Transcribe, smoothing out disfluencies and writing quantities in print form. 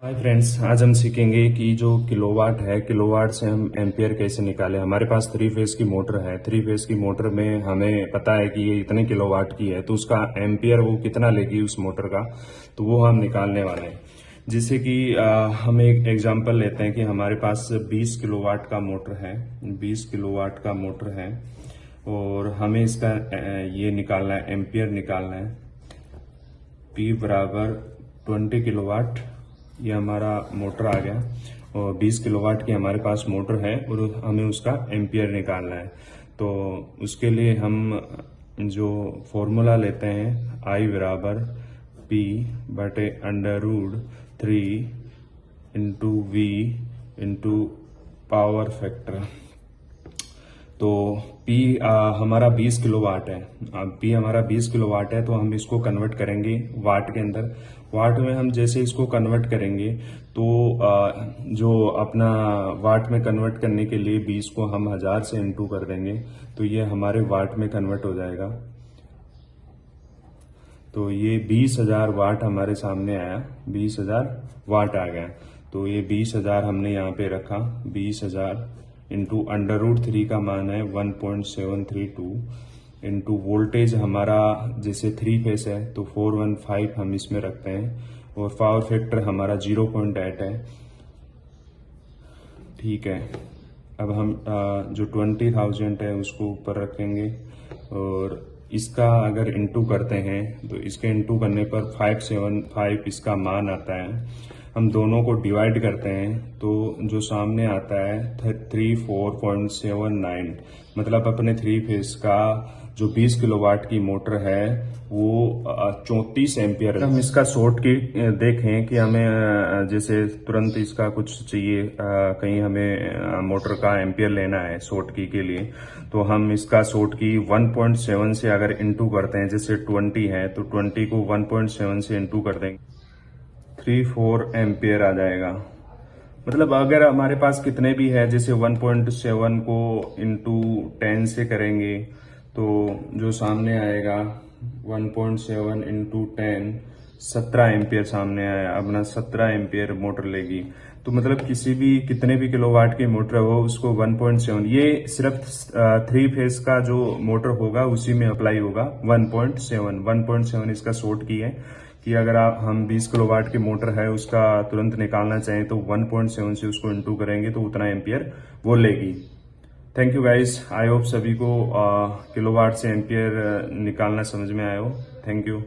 Hi friends, आज हम सीखेंगे कि जो किलोवाट है, किलोवाट से हम एम्पियर कैसे निकालें। हमारे पास थ्री फेज की मोटर है। थ्री फेज की मोटर में हमें पता है कि ये इतने किलोवाट की है, तो उसका एम्पियर वो कितना लेगी उस मोटर का, तो वो हम निकालने वाले हैं। जिससे कि हम एक एग्जांपल लेते हैं कि हमारे पास 20 किलोवाट का मोटर है। 20 किलोवाट का मोटर है और हमें इसका ये निकालना है, एम्पियर निकालना है। P बराबर 20 किलोवाट, ये हमारा मोटर आ गया और 20 किलोवाट की हमारे पास मोटर है और हमें उसका एम्पियर निकालना है। तो उसके लिए हम जो फॉर्मूला लेते हैं, I बराबर P बटे under root 3 into V into power factor. तो P हमारा 20 किलोवाट है। अब P हमारा 20 किलोवाट है, तो हम इसको कन्वर्ट करेंगे वाट के अंदर। वाट में हम जैसे इसको कन्वर्ट करेंगे तो जो अपना वाट में कन्वर्ट करने के लिए 20 को हम 1000 से इंटू कर देंगे, तो ये हमारे वाट में कन्वर्ट हो जाएगा। तो ये 20,000 वाट हमारे सामने आया, 20,000 वाट आ गया। तो ये 20,000 हमने यहाँ पे रखा, 20,000 इंटू अंडर रूट 3 का मान है 1.732 इंटू वोल्टेज हमारा जैसे थ्री फेस है तो 415 हम इसमें रखते हैं और पावर फैक्टर हमारा 0.8 है। ठीक है, अब हम जो 20,000 है उसको ऊपर रखेंगे और इसका अगर इंटू करते हैं तो इसके इंटू करने पर 575 इसका मान आता है। हम दोनों को डिवाइड करते हैं तो जो सामने आता है 34.79, मतलब अपने थ्री फेस का जो 20 किलोवाट की मोटर है वो 34 एम्पियर। हम इसका शॉर्ट की देखें कि हमें जैसे तुरंत इसका कुछ चाहिए, कहीं हमें मोटर का एम्पियर लेना है शॉर्ट की के लिए, तो हम इसका शॉर्ट की 1.7 से अगर इंटू करते हैं, जैसे 20 है तो 20 को 1.7 से इंटू कर देंगे, 34 एम्पियर आ जाएगा। मतलब अगर हमारे पास कितने भी है, जैसे 1.7 को इंटू 10 से करेंगे तो जो सामने आएगा 1.7 इंटू 10, 17 एम्पियर सामने आया। अपना 17 एम्पियर मोटर लेगी। तो मतलब किसी भी कितने भी किलोवाट की मोटर हो उसको 1.7, ये सिर्फ थ्री फेस का जो मोटर होगा उसी में अप्लाई होगा। 1.7 इसका शॉर्ट की है कि अगर हम 20 किलोवाट की मोटर है उसका तुरंत निकालना चाहें तो 1.7 से उसको इंटू करेंगे तो उतना एम्पियर वो लेगी। Thank you guys, I hope सभी को किलोवाट से एम्पियर निकालना समझ में आया हो। Thank you.